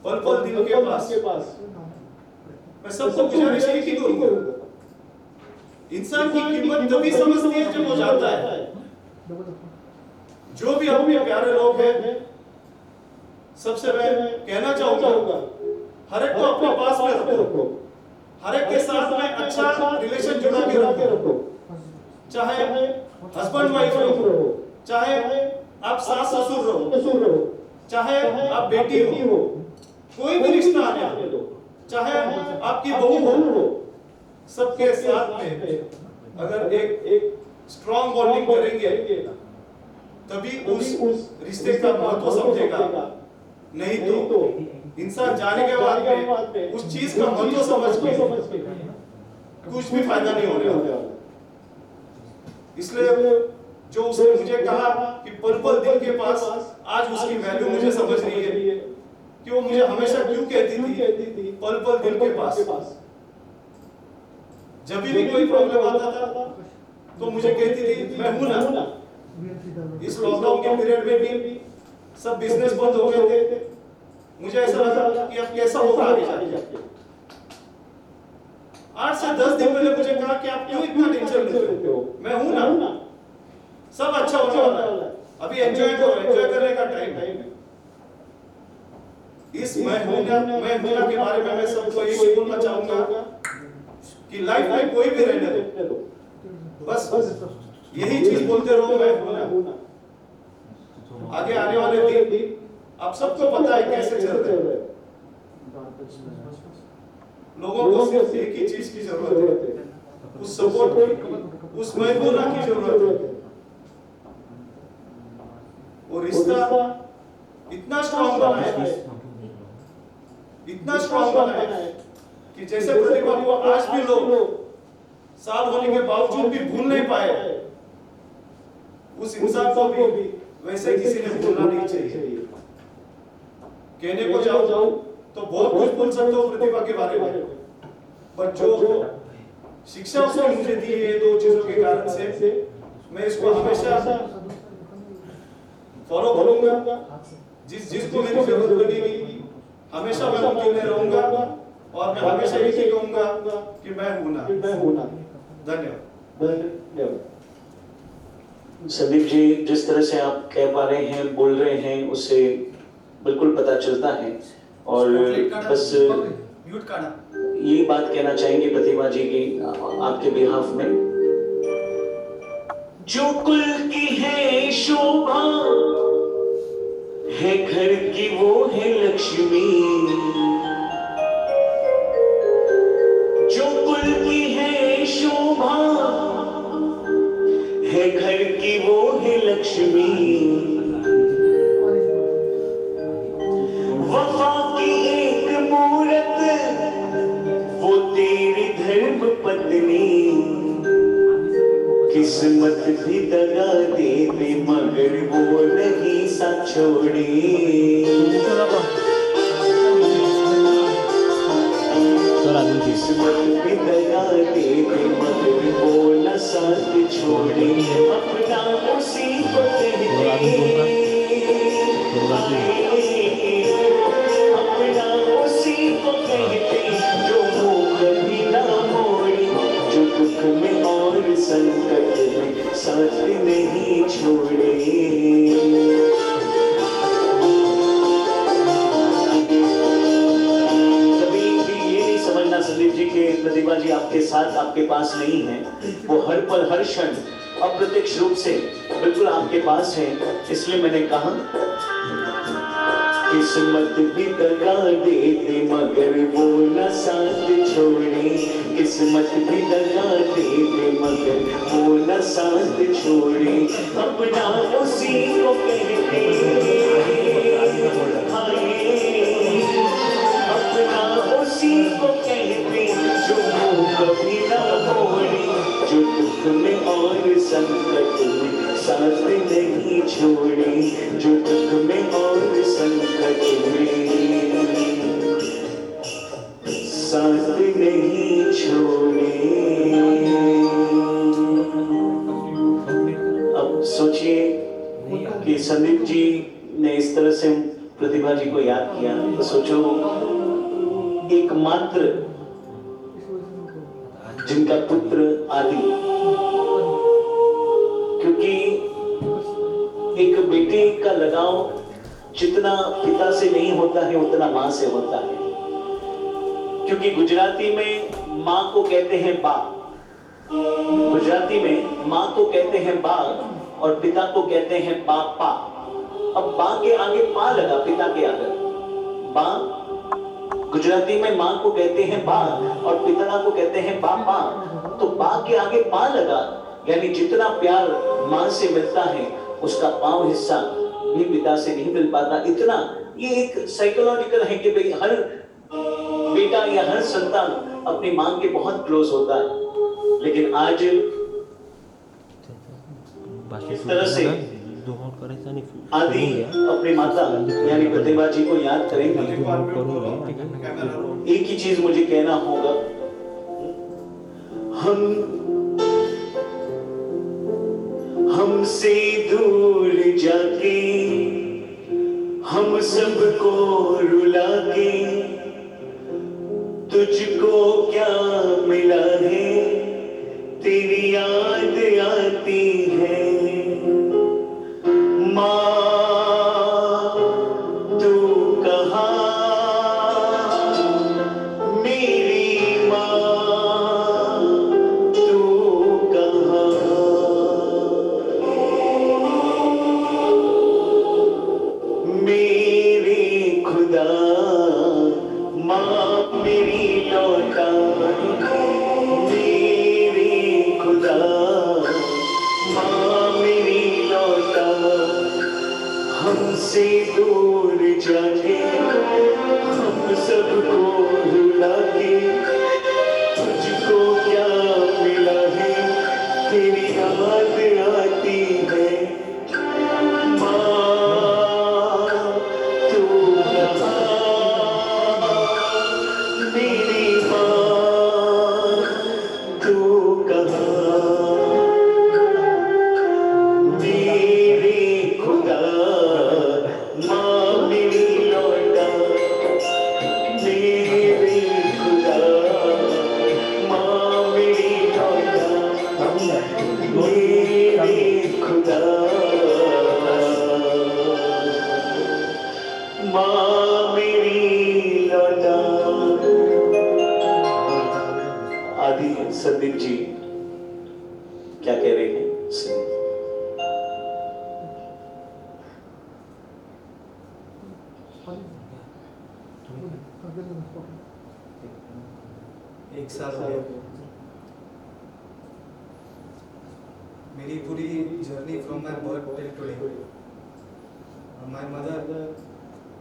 पल पल दिल के पास। मैं सबको गुजारिश एक ही करूंगा, इंसान की कीमत तभी समझती है जब वो जाता है। जो भी अपने प्यारे लोग हैं, सबसे मैं कहना चाहूंगा, हर एक को अपने पास में रखो, हर एक के साथ में अच्छा रिलेशन जुड़ा के रखो, चाहे हस्बैंड वाइफ रहो, चाहे आप सास ससुर रहो, चाहे आप बेटी हो, कोई भी रिश्ता आने दो, चाहे आपकी बहू हो, सबके साथ में अगर एक स्ट्रॉन्ग बॉन्डिंग करेंगे तभी उस रिश्ते का महत्व समझेगा। नहीं तो इंसान जाने के बाद में उस चीज का महत्व समझ के कुछ भी फायदा नहीं होने वाला। इसलिए जो उसने मुझे कहा कि पल पल दिल के पास, आज उसकी वैल्यू मुझे समझ रही है कि वो मुझे हमेशा क्यों कहती थी पल पल दिल के पास। जब भी कोई प्रॉब्लम आता था तो मुझे कहती थी मैं हूं ना। इस लॉकडाउन के पीरियड में भी सब बिजनेस बंद हो गए थे, मुझे ऐसा लगा कि अब कैसा होगा आगे जाके। 8 से 10 दिन पहले मुझे कहा कि आप क्यों इतना टेंशन लेते हो, मैं हूं ना, सब अच्छा होने वाला है, अभी एंजॉय करो, एंजॉय करने का टाइम है। इस मैं हूं ना के बारे में मैं सबको यही बोलना चाहूंगा कि लाइफ में कोई भी रहने दो, बस यही चीज बोलते रहो, मैं हूं ना। आगे आने वाले दिन आप सबको पता है कैसे चल रहे हैं। लोगों को सिर्फ एक ही चीज की जरूरत है, उस सपोर्ट की, उस महबूबा की जरूरत है। वो रिश्ता इतना स्ट्रॉन्ग बना है, इतना स्ट्रॉन्ग बना है कि जैसे प्रतिभा को आज भी लोग साल होने के बावजूद भी भूल नहीं पाए, उस इंसान को भी वैसे किसी ने भूलना नहीं चाहिए। कहने को जाओ तो बहुत कुछ बोल सकते हो प्रतिभा के बारे में, पर जो शिक्षा उसने मुझे दी है 2 चीजों के कारण से, मैं इसको हमेशा फॉलो करूंगा। जिसको मेरी जरूरत लगेगी हमेशा मैं उनके लिए रहूंगा, और मैं हमेशा यही कहूंगा कि मैं हूं ना। धन्यवाद। संदीप जी, जिस तरह से आप कह पा रहे हैं, बोल रहे हैं, उससे बिल्कुल पता चलता है। और बस ये बात कहना चाहेंगे प्रतिभा जी की आपके बिहाफ में, जो कुल की है शोभा है घर की वो है लक्ष्मी, जो कुल की है शोभा है घर की वो है लक्ष्मी, वफा की एक मूरत वो तेरी धर्म पत्नी, किस्मत भी दगा देते मगर वो नहीं सा छोड़ी, किस्मत भी दगा देते मगर वो न साथ छोड़ी, अपना उसी को कहते, अपना उसी को कहते जो मुँह कभी ना मोड़ी, जो दुख में और संकट में साथ नहीं छोड़े। संदीप जी के प्रतिभा जी आपके साथ, आपके पास नहीं है, वो हर पल हर क्षण अप्रत्यक्ष रूप से बिल्कुल आपके पास है। इसलिए मैंने कहा किस्मत भी दगा देते मगर वो न साथ छोड़े, किस्मत भी दगा देते मगर वो न साथ छोड़े, अपना उसी को कहते, अपना उसी को कहते जो मुँह कभी ना मोड़ी, जो दुख में और संकट में साथ नहीं छोड़ी, जो दुख में और संकट में साथ नहीं छोड़ी। अब सोचिए कि संदीप जी ने इस तरह से प्रतिभा जी को याद किया तो सोचो एकमात्र जिनका पुत्र आदि, क्योंकि एक बेटे का लगाव जितना पिता से नहीं होता है उतना मां से होता है, क्योंकि गुजराती में मां को कहते हैं बा, गुजराती में मां को कहते हैं बा और पिता को कहते हैं बापा। अब बा के आगे पा लगा, पिता के आगे बा, गुजराती में मां को कहते हैं बा और पिता को कहते हैं बापा, तो बा के आगे पा लगा, यानी जितना प्यार मां से मिलता है उसका पांव हिस्सा भी पिता से नहीं मिल पाता। इतना ये एक साइकोलॉजिकल है कि भाई हर बेटा या हर संतान अपनी मां के बहुत क्लोज होता है, लेकिन आज इस तरह से आदि अपनी माता यानी प्रतिभा जी को याद करेंगे। एक ही चीज मुझे कहना होगा, हमसे दूर जाके हम सबको रुला के तुझको क्या मिला है, तेरी याद आती है माँ, तू कहाँ मेरी माँ, तू कहाँ मेरे खुदा, माँ मेरी लौटा, मेरे खुदा माँ मेरी लौटा, हमसे दूर जाके हम सबको रुला के तुझको क्या मिला है, तेरी याद आती है माँ, तू कहाँ मेरी माँ, तू कहाँ मेरे खुदा, माँ मेरी लौटा, मेरे खुदा माँ मेरी लौटा, मेरे खुदा माँ मेरी लौटा। आदि संदीप जी क्या कह रहे हैं? एक साल हो गया मेरी पूरी journey from my birth till today. My mother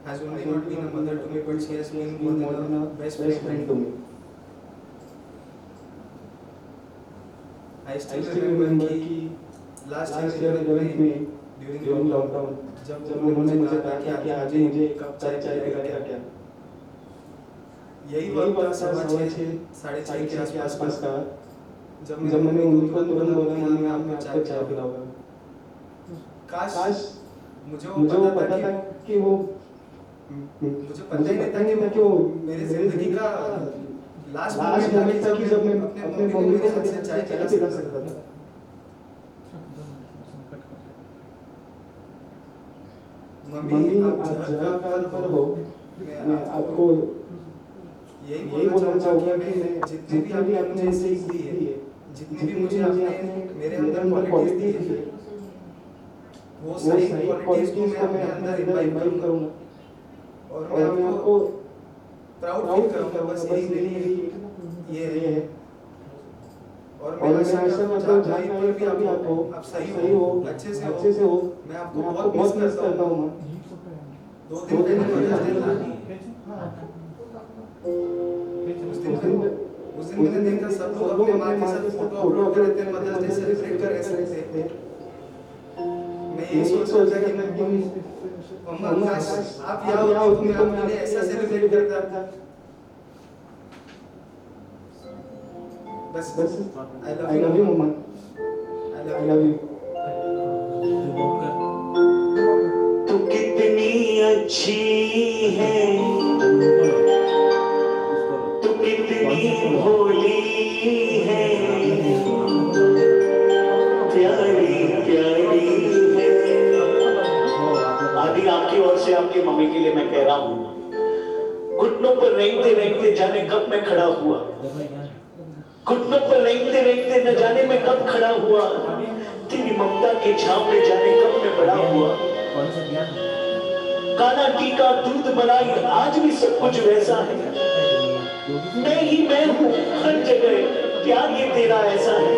has only not been a mother to me, but she has been more than a best friend to me. I still remember कि last year 11th में during lockdown जब उन्होंने मुझे कहा कि आज मुझे एक कप चाय पिलाएगा क्या, यही वक्त था 6:30 के आसपास का, जब मैंने उनको तुरंत बोला कि मैं आपको चाय पिलाऊंगा। काश मुझे वो पता था कि वो मुझे पता ही नहीं था कि वो मेरे जिंदगी का लास्ट मोमेंट था कि जब मैं अपने मम्मी के साथ चाय पिला सकता था। मम्मी आप जगह पर हो, मैं आपको यही बोलना चाहूँगा कि जितनी भी आपने मुझे सीख दी है, जितनी भी मुझे आपने मेरे अंदर क्वालिटीज दी है, वो सही क्वालिटीज को मैं अपने अंदर इम्बाइब करूँगा और मैं आपको प्राउड फील करूँगा। बस यही मेरी ये है। और मैं आशा करता हूँ जहाँ पर भी आप हो, आप सही हो, अच्छे से हो। मैं आपको बहुत मिस करता हूँ। 2 दिन पहले मदर्स डे था, उस दिन मैंने देखा सब लोग अपने माँ के साथ फोटो अपलोड कर रहे थे, मदर्स डे सेलिब्रेट कर रहे थे। मैं ये सोच रहा था कि मम्मा काश आप यहाँ होती तो मैं आपके लिए ऐसा सेलिब्रेट करता। बस I love you mamma, I love you। तू कितनी अच्छी है तू कितनी भोली है प्यारी प्यारी है। आदि आपकी ओर से आपकी मम्मी के लिए मैं कह रहा हूं, घुटनों पर रेंगते रेंगते जाने कब मैं खड़ा हुआ, घुटनों पर रेंगते रेंगते न जाने मैं कब खड़ा हुआ, तेरी ममता के छांव में जाने कब मैं बड़ा हुआ। काला टीका दूध मलाई आज भी सब कुछ वैसा है, मैं ही मैं हूँ हर जगह, प्यार ये तेरा ऐसा है।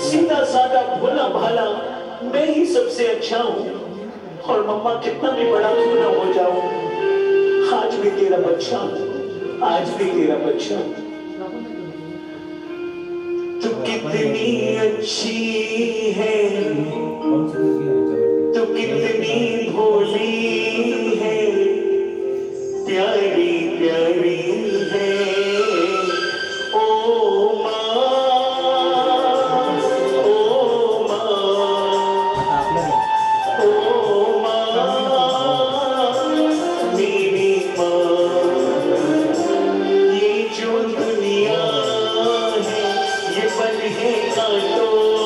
सीधा साधा भोला भाला मैं ही सबसे अच्छा हूँ, और मम्मा कितना भी बड़ा क्यों ना हो जाऊं, आज भी तेरा बच्चा हूं, आज भी तेरा बच्चा हूं। तू कितनी अच्छी है तू कितनी भोली है प्यारी प्यारी है। ओ माँ ओ माँ मेरी माँ, ये जो दुनिया है ये पल है कांटों